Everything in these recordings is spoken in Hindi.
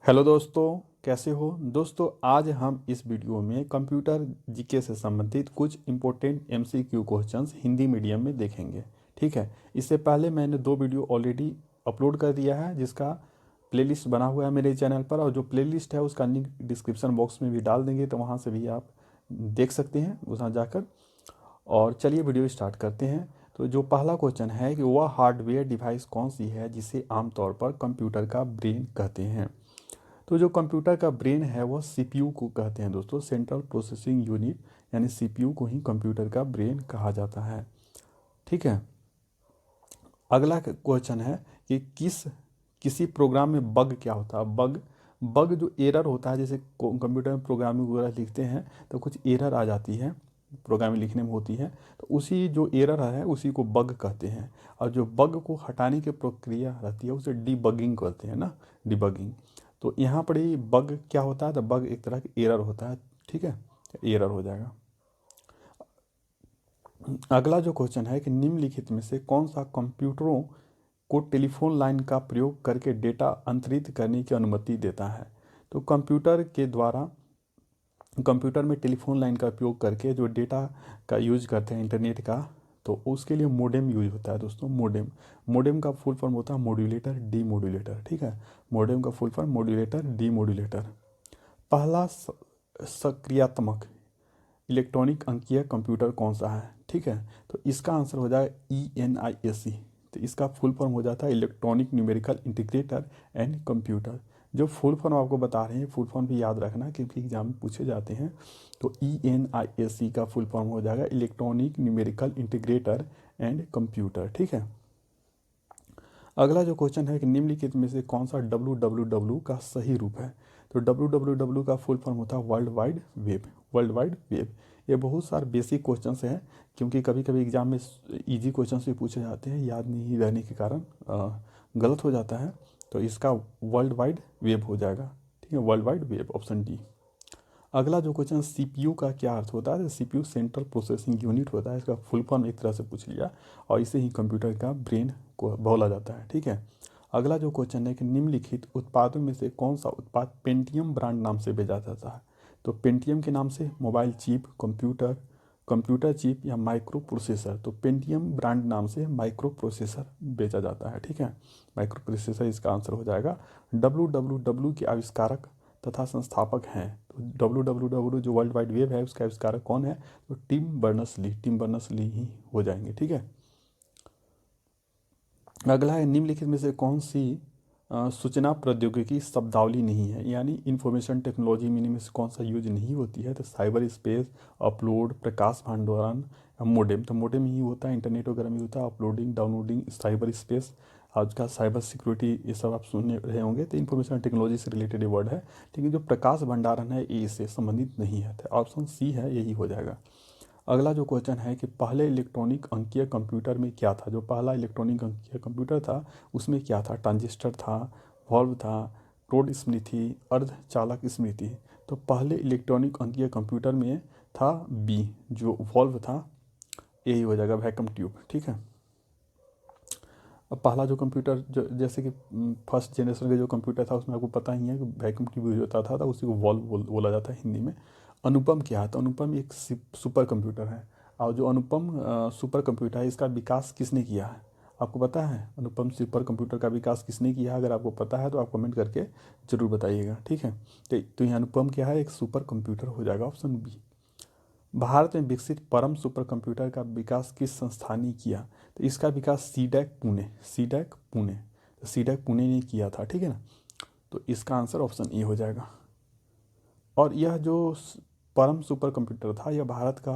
हेलो दोस्तों, कैसे हो दोस्तों। आज हम इस वीडियो में कंप्यूटर जीके से संबंधित कुछ important MCQ questions Hindi medium में देखेंगे। ठीक है। इससे पहले मैंने 2 वीडियो ऑलरेडी अपलोड कर दिया है, जिसका प्लेलिस्ट बना हुआ है मेरे चैनल पर, और जो प्लेलिस्ट है उसका लिंक डिस्क्रिप्शन बॉक्स में भी डाल देंगे, तो वहाँ से भी आप देख सकते हैं वहाँ जाकर। और चलिए वीडियो स्टार्ट करते हैं। तो जो पहला क्वेश्चन है कि वह हार्डवेयर डिवाइस कौन सी है जिसे आमतौर पर कंप्यूटर का ब्रेन कहते हैं। तो जो कंप्यूटर का ब्रेन है वह सीपीयू को कहते हैं दोस्तों, सेंट्रल प्रोसेसिंग यूनिट, यानी सीपीयू को ही कंप्यूटर का ब्रेन कहा जाता है। ठीक है। अगला क्वेश्चन है कि किसी प्रोग्राम में बग क्या होता है। बग बग जो एरर होता है, जैसे कंप्यूटर में प्रोग्रामिंग वगैरह लिखते हैं तो कुछ एरर आ जाती है, प्रोग्रामिंग लिखने में होती है, तो उसी जो एरर है उसी को बग कहते हैं। और जो बग को हटाने की प्रक्रिया रहती है उसे डिबगिंग कहते हैं ना, डिबगिंग। तो यहाँ पर ही बग क्या होता है, तो बग एक तरह का एरर होता है। ठीक है, एरर हो जाएगा। अगला जो क्वेश्चन है कि निम्नलिखित में से कौन सा कंप्यूटरों को टेलीफोन लाइन का प्रयोग करके डेटा अंतरित करने की अनुमति देता है। तो कंप्यूटर में टेलीफोन लाइन का उपयोग करके जो डेटा का यूज करते हैं इंटरनेट का, तो उसके लिए मोडेम यूज होता है दोस्तों। मोडेम मोडेम का फुल फॉर्म होता है मॉड्यूलेटर डी मॉड्यूलेटर। ठीक है, मोडेम का full form modulator D modulator. पहला सक्रियात्मक इलेक्ट्रॉनिक अंकीय कंप्यूटर कौन सा है। ठीक है, तो इसका आंसर हो जाएगा ENIAC। तो इसका फुल फॉर्म हो जाता है electronic numerical integrator and computer. जो फुल फॉर्म आपको बता रहे हैं, फुल फॉर्म भी याद रखना क्योंकि एग्जाम में पूछे जाते हैं। तो ENIAC का फुल फॉर्म हो जाएगा electronic numerical integrator and computer. ठीक है। अगला जो क्वेश्चन है कि निम्नलिखित में से कौन सा WWW का सही रूप है। तो WWW का फुल फॉर्म होता है world wide web. World wide web. ये बहुत सारे बेसिक क्वेश्चंस हैं, क्योंकि कभी कभी एग्जाम में इजी क्वेश्चंस भी पूछे जाते हैं, याद नहीं रहने के कारण गलत हो जाता है। तो इसका वर्ल्ड वाइड वेब हो जाएगा। ठीक है, world wide web, option D. अगला जो क्वेश्चन सीपीयू का क्या अर्थ होता है। सीपीयू सेंट्रल प्रोसेसिंग यूनिट होता है, इसका फुल फॉर्म एक तरह से पूछ लिया, और इसे ही कंप्यूटर का ब्रेन को बोला जाता है। ठीक है। अगला जो क्वेश्चन है कि निम्नलिखित उत्पादों में से कौन सा उत्पाद पेंटियम ब्रांड नाम से बेचा जाता है। तो पेंटियम के नाम से mobile chip, computer computer chip या माइक्रो प्रोसेसर। तो पेंटियम ब्रांड नाम से माइक्रो प्रोसेसर बेचा जाता है। ठीक है, माइक्रो प्रोसेसर इसका आंसर हो जाएगा। WWW के आविष्कारक तथा संस्थापक हैं। तो WWW जो वर्ल्ड वाइड वेब है उसका आविष्कारक कौन है, तो टिम बर्नर्स ली ही हो जाएंगे। ठीक है। अगला है निम्नलिखित में से कौन सी सूचना प्रौद्योगिकी शब्दावली नहीं है, यानी इंफॉर्मेशन टेक्नोलॉजी मीनिंग में से कौन सा यूज नहीं होती है। तो साइबर स्पेस, अपलोड, प्रकाश भंडारण, मोडेम। तो मोडेम ही होता है, इंटरनेट वगैरह में होता है, अपलोडिंग डाउनलोडिंग, साइबर स्पेस, आज का साइबर सिक्योरिटी, ये सब आप सुन रहे होंगे। तो इंफॉर्मेशन टेक्नोलॉजी से रिलेटेड वर्ड है, लेकिन जो प्रकाश भंडारण है ये इससे संबंधित नहीं है। तो ऑप्शन सी है, यही हो जाएगा। अगला जो क्वेश्चन है कि पहले इलेक्ट्रॉनिक अंकीय कंप्यूटर में क्या था। जो पहला इलेक्ट्रॉनिक अंकीय कंप्यूटर था उसमें क्या था। ट्रांजिस्टर था, वॉल्व था, प्रोड स्मृति, अर्धचालक स्मृति। तो पहले इलेक्ट्रॉनिक अंकीय कंप्यूटर में था बी, जो वॉल्व था, यही हो जाएगा वैक्यूम ट्यूब। ठीक है। अब पहला जो कंप्यूटर जो जैसे कि फर्स्ट जनरेशन का जो कंप्यूटर था उसमें आपको पता ही है कि वैक्यूम ट्यूब यूज होता था, उसी को वॉल्व बोला जाता है हिंदी में। अनुपम क्या है, तो अनुपम एक सुपर कंप्यूटर है। और जो अनुपम सुपर कंप्यूटर है इसका विकास किसने किया है, आपको पता है। अनुपम सुपर कंप्यूटर का विकास किसने किया है, अगर आपको पता है तो आप कमेंट करके ज़रूर बताइएगा। ठीक है। तो ये अनुपम क्या है, एक सुपर कंप्यूटर हो जाएगा, ऑप्शन बी। भारत में विकसित परम सुपर कंप्यूटर का विकास किस संस्थान ने किया। तो इसका विकास सीडैक पुणे तो सीडैक पुणे ने किया था। ठीक है ना, तो इसका आंसर ऑप्शन ए हो जाएगा। और यह जो परम सुपर कंप्यूटर था यह भारत का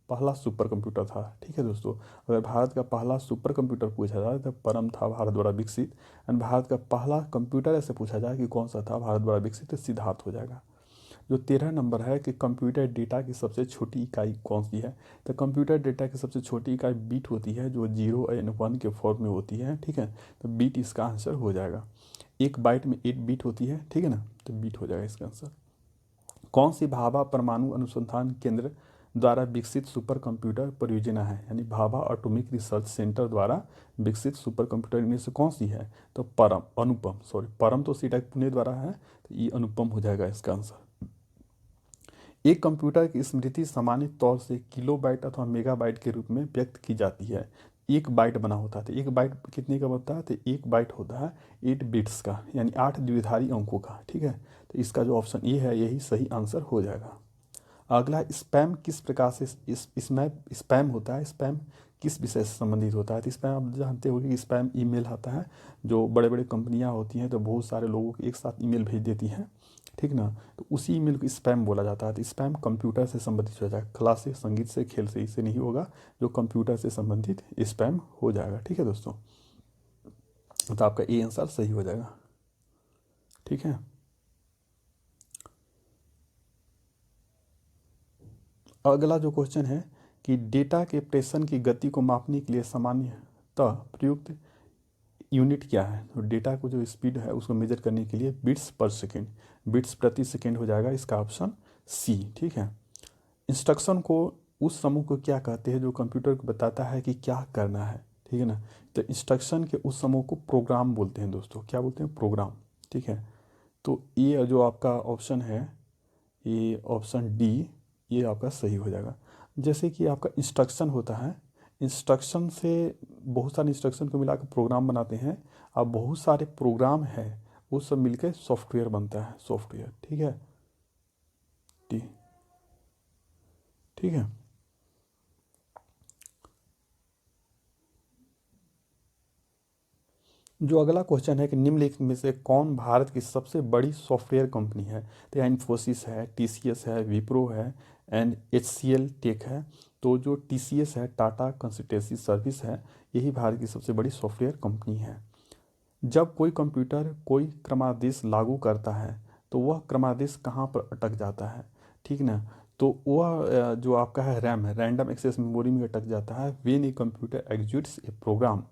पहला सुपर कंप्यूटर था। ठीक है दोस्तों, अगर भारत का पहला सुपर कंप्यूटर पूछा जाए तो परम था, भारत द्वारा विकसित। एंड भारत का पहला कंप्यूटर ऐसे पूछा जाए कि कौन सा था भारत द्वारा विकसित, तो सिद्धार्थ हो जाएगा। जो 13 नंबर है कि कंप्यूटर डेटा की सबसे छोटी इकाई कौन सी है। तो कंप्यूटर डेटा की सबसे छोटी इकाई बीट होती है, जो 0 एंड 1 के फॉर्म में होती है। ठीक है, तो बीट इसका आंसर हो जाएगा। एक बाइट में 8 बीट होती है। ठीक है ना, तो बीट हो जाएगा इसका आंसर। कौन सी भाभा परमाणु अनुसंधान केंद्र द्वारा विकसित सुपर कंप्यूटर परियोजना है, यानी भाभा एटॉमिक रिसर्च सेंटर द्वारा विकसित सुपर कंप्यूटर इनमें से कौन सी है? तो परम तो सीटेक पुणे द्वारा है, तो ये अनुपम हो जाएगा इसका आंसर। एक कंप्यूटर की स्मृति सामान्य तौर से किलोबाइट अथवा मेगाबाइट के रूप में व्यक्त की जाती है। एक बाइट बना होता है, तो एक बाइट कितने का बनता है? तो एक बाइट होता है 8 बिट्स का, यानी 8 द्विधारी अंकों का। ठीक है, तो इसका जो ऑप्शन ए है यही सही आंसर हो जाएगा। अगला, स्पैम किस प्रकार से इसमें स्पैम होता है, स्पैम किस विषय से संबंधित होता है? तो स्पैम आप जानते हो कि स्पैम ईमेल आता है, जो बड़े बड़े कंपनियां होती हैं तो बहुत सारे लोगों को एक साथ ईमेल भेज देती हैं, ठीक ना, तो उसी ईमेल को स्पैम बोला जाता है। तो स्पैम कंप्यूटर से संबंधित हो जाएगा, कला से, संगीत से, खेल से, इससे नहीं होगा, जो कंप्यूटर से संबंधित स्पैम हो जाएगा। ठीक है दोस्तों, तो आपका ए आंसर सही हो जाएगा। ठीक है, अगला जो क्वेश्चन है कि डेटा के प्रेषण की गति को मापने के लिए सामान्यतः प्रयुक्त यूनिट क्या है? तो डेटा को जो स्पीड है उसको मेजर करने के लिए बिट्स पर सेकेंड, बिट्स प्रति सेकेंड हो जाएगा इसका ऑप्शन सी। ठीक है, इंस्ट्रक्शन को उस समूह को क्या कहते हैं जो कंप्यूटर को बताता है कि क्या करना है? ठीक है ना, तो इंस्ट्रक्शन के उस समूह को प्रोग्राम बोलते हैं दोस्तों। क्या बोलते हैं? प्रोग्राम। ठीक है, तो ये जो आपका ऑप्शन है, ये ऑप्शन डी, ये आपका सही हो जाएगा। जैसे कि आपका इंस्ट्रक्शन होता है, इंस्ट्रक्शन से बहुत सारे इंस्ट्रक्शन को मिलाकर प्रोग्राम बनाते हैं, अब बहुत सारे प्रोग्राम है वो सब मिलकर सॉफ्टवेयर बनता है, सॉफ्टवेयर। ठीक है, डी। ठीक है, जो अगला क्वेश्चन है कि निम्नलिखित में से कौन भारत की सबसे बड़ी सॉफ्टवेयर कंपनी है? तो यहाँ इन्फोसिस है, टीसीएस है, विप्रो है एंड एचसीएल टेक है। तो जो टीसीएस है, टाटा कंसल्टेंसी सर्विस है, यही भारत की सबसे बड़ी सॉफ्टवेयर कंपनी है। जब कोई कंप्यूटर कोई क्रमादेश लागू करता है तो वह क्रमादेश कहाँ पर अटक जाता है? ठीक ना, तो वह जो आपका है रैम है, रैंडम एक्सेस मेमोरी में अटक जाता है। When a computer executes a program,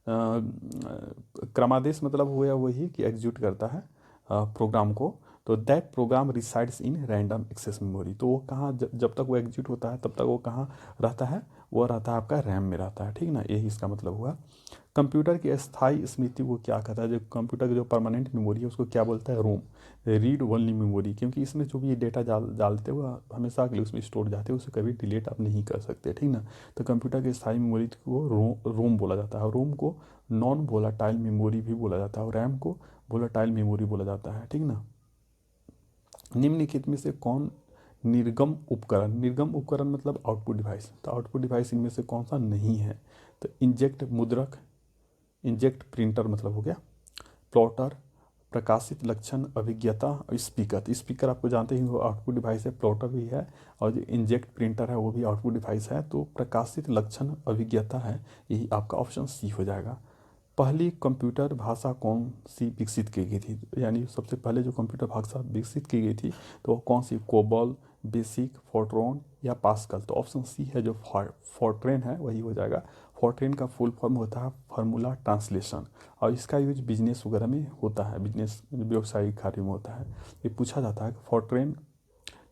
क्रमादेश मतलब हुआ वही कि एग्जीक्यूट करता है प्रोग्राम को, तो that program resides in random access memory. तो वो कहाँ, जब तक वो एग्जीक्यूट होता है तब तक वो कहाँ रहता है? वो रहता है आपका रैम में रहता है। ठीक ना, यही इसका मतलब हुआ। कंप्यूटर की अस्थायी स्मृति को क्या कहता है? जो कंप्यूटर की जो परमानेंट मेमोरी है उसको क्या बोलता है? रोम, रीड ओनली मेमोरी, क्योंकि इसमें जो भी डेटा डालते हो हमेशा के लिए उसमें स्टोर जाते हैं, उसे कभी डिलीट आप नहीं कर सकते। ठीक ना, तो कंप्यूटर की स्थायी मेमोरी को रोम बोला जाता है। रोम को नॉन वोलाटाइल मेमोरी भी बोला जाता है और रैम को वोलाटाइल मेमोरी बोला जाता है। ठीक ना, निम्नलिखित में से कौन निर्गम उपकरण, निर्गम उपकरण मतलब आउटपुट डिवाइस, तो आउटपुट डिवाइस इनमें से कौन सा नहीं है? तो इंजेक्ट मुद्रक, इंजेक्ट प्रिंटर मतलब हो गया, प्लॉटर, प्रकाशित लक्षण अभिज्ञता और स्पीकर। तो स्पीकर आपको जानते ही वो आउटपुट डिवाइस है, प्लॉटर भी है, और जो इंजेक्ट प्रिंटर है वो भी आउटपुट डिवाइस है। तो प्रकाशित लक्षण अभिज्ञता है, यही आपका ऑप्शन सी हो जाएगा। पहली कंप्यूटर भाषा कौन सी विकसित की गई थी? यानी सबसे पहले जो कंप्यूटर भाषा विकसित की गई थी तो वो कौन सी? कोबॉल, बेसिक, फोर्ट्रॉन या पास्कल? तो ऑप्शन सी है जो फोर्ट्रेन है वही हो जाएगा। फोर्ट्रेन का फुल फॉर्म होता है फार्मूला ट्रांसलेशन, और इसका यूज बिजनेस वगैरह में होता है, बिजनेस व्यवसायिक कार्य में होता है। ये पूछा जाता है कि फोर्ट्रेन,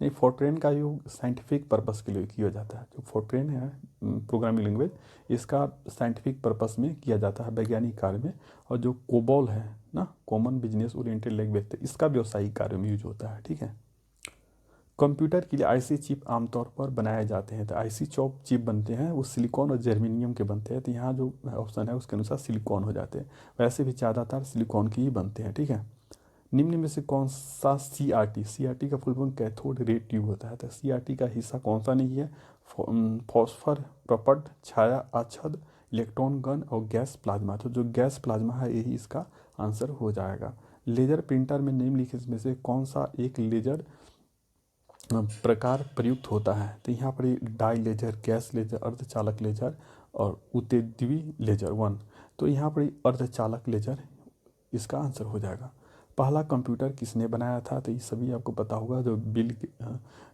नहीं, फोर्ट्रेन का यूज साइंटिफिक पर्पस के लिए किया जाता है। जो फोर्ट्रेन है प्रोग्रामिंग लैंग्वेज, इसका साइंटिफिक पर्पस में किया जाता है, वैज्ञानिक कार्य में। और जो कोबॉल है ना, कॉमन बिजनेस ओरिएंटेड लैंग्वेज, तो इसका व्यवसायिक कार्य में यूज होता है। ठीक है, कंप्यूटर के लिए आईसी चिप आमतौर पर बनाए जाते हैं, तो आईसी चिप बनते हैं वो सिलिकॉन और जर्मेनियम के बनते हैं। तो यहाँ जो ऑप्शन है उसके अनुसार सिलिकॉन हो जाते हैं, वैसे भी ज़्यादातर सिलिकॉन के ही बनते हैं। ठीक है, निम्न में से कौन सा सीआरटी, सीआरटी का full form cathode ray tube होता है, तो सीआरटी का हिस्सा कौन सा नहीं है? फॉस्फर, प्रपट, छाया आच्छद, इलेक्ट्रॉन गन और गैस प्लाज्मा। तो जो गैस प्लाज्मा है यही इसका आंसर हो जाएगा। लेजर प्रिंटर में निम्नलिखित में से कौन सा एक लेजर प्रकार प्रयुक्त होता है? तो यहाँ पर डाई लेजर, गैस लेजर, अर्धचालक लेजर और उत्तेजवी लेजर 1। तो यहाँ पर अर्धचालक लेजर इसका आंसर हो जाएगा। पहला कंप्यूटर किसने बनाया था? तो ये सभी आपको पता होगा, जो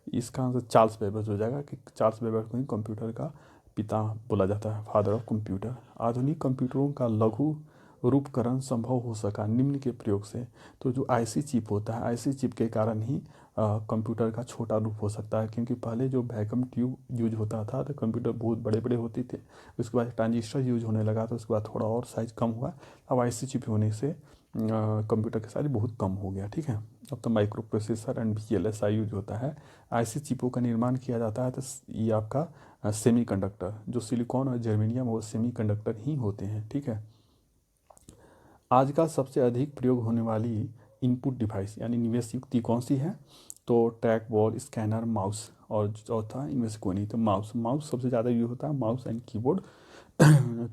इसका आंसर चार्ल्स बेबेज हो जाएगा, कि चार्ल्स बेबेज को ही कंप्यूटर का पिता बोला जाता है, फादर ऑफ कंप्यूटर। आधुनिक कंप्यूटरों का लघु रूपकरण संभव हो सका निम्न के प्रयोग से। तो जो आईसी चिप होता है, आईसी चिप के कारण ही कंप्यूटर का छोटा रूप हो सकता है, क्योंकि पहले जो वैक्यूम ट्यूब यूज होता था तो कंप्यूटर बहुत बड़े बड़े होते थे। उसके बाद ट्रांजिस्टर यूज होने लगा तो उसके बाद थोड़ा और साइज कम हुआ। अब आईसी चिप होने से कंप्यूटर का साइज बहुत कम हो गया। ठीक है, अब तो micro processor and VLSI use होता है। आईसी चिपों का निर्माण किया जाता है तो ये आपका सेमीकंडक्टर, जो सिलिकॉन और जर्मेनियम वो सेमीकंडक्टर ही होते हैं। ठीक है, आज का सबसे अधिक प्रयोग होने वाली इनपुट डिवाइस यानी निवेश युक्ति कौन सी है? तो ट्रैक बॉल, स्कैनर, माउस, और चौथा इनमें से कोई नहीं। तो माउस, माउस सबसे ज़्यादा यूज होता है, माउस एंड कीबोर्ड।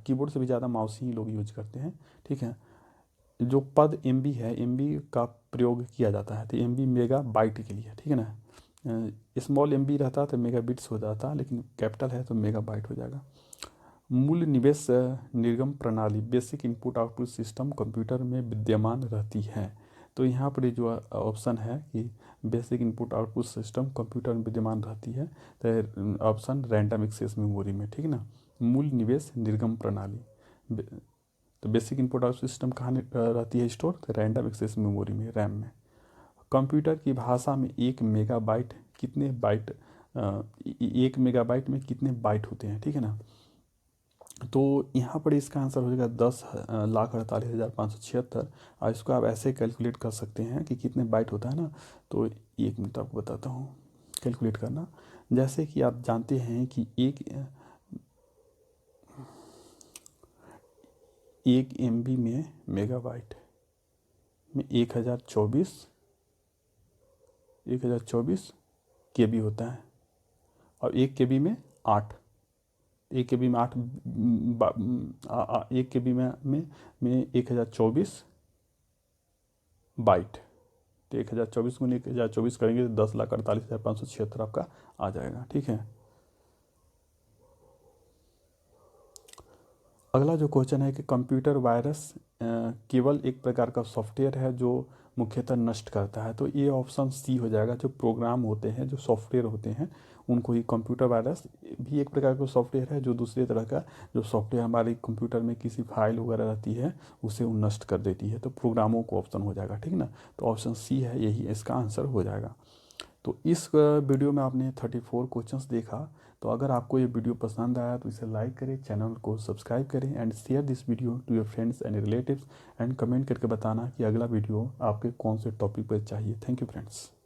कीबोर्ड से भी ज़्यादा माउस ही लोग यूज करते हैं। ठीक है, जो पद एम बी है, एम बी का प्रयोग किया जाता है तो एम बी मेगा बाइट के लिए। ठीक है ना, स्मॉल एम बी रहता तो मेगा बिट्स हो जाता, लेकिन कैपिटल है तो मेगा बाइट हो जाएगा। मूल निवेश निर्गम प्रणाली, basic input output system computer में विद्यमान रहती है। तो यहाँ पर जो ऑप्शन है कि basic input output system computer में विद्यमान रहती है, तो ऑप्शन रैंडम एक्सेस मेमोरी में। ठीक है ना, मूल निवेश निर्गम प्रणाली, तो बेसिक इनपुट आउटपुट सिस्टम कहाँ रहती है स्टोर? तो रैंडम एक्सेस मेमोरी में, रैम में। कंप्यूटर की भाषा में एक मेगाबाइट कितने बाइट, एक मेगाबाइट में कितने बाइट होते हैं? ठीक है ना, तो यहाँ पर इसका आंसर हो जाएगा 10,48,576। और इसको आप ऐसे कैलकुलेट कर सकते हैं कि कितने बाइट होता है ना। तो 1 मिनट आपको बताता हूँ कैलकुलेट करना। जैसे कि आप जानते हैं कि एक MB में मेगाबाइट में 1024 KB होता है, और 1 KB में 8, 1 KB में 8, 1 KB में 1024 बाइट। तो 1024 गुने 1024 करेंगे तो 10,48,576 आपका आ जाएगा। ठीक है, अगला जो क्वेश्चन है कि कंप्यूटर वायरस केवल एक प्रकार का सॉफ्टवेयर है जो मुख्यतः नष्ट करता है। तो ये ऑप्शन सी हो जाएगा। जो प्रोग्राम होते हैं, जो सॉफ्टवेयर होते हैं, उनको ही कंप्यूटर वायरस भी एक प्रकार का सॉफ्टवेयर है जो दूसरे तरह का जो सॉफ्टवेयर हमारे कंप्यूटर में किसी फाइल वगैरह रहती है उसे वो नष्ट कर देती है। तो प्रोग्रामों को ऑप्शन हो जाएगा। ठीक ना, तो ऑप्शन सी है, यही इसका आंसर हो जाएगा। तो इस वीडियो में आपने 34 क्वेश्चंस देखा। तो अगर आपको ये वीडियो पसंद आया तो इसे लाइक करें, चैनल को सब्सक्राइब करें and share this video to your friends and relatives, and comment करके बताना कि अगला वीडियो आपके कौन से टॉपिक पर चाहिए। Thank you friends.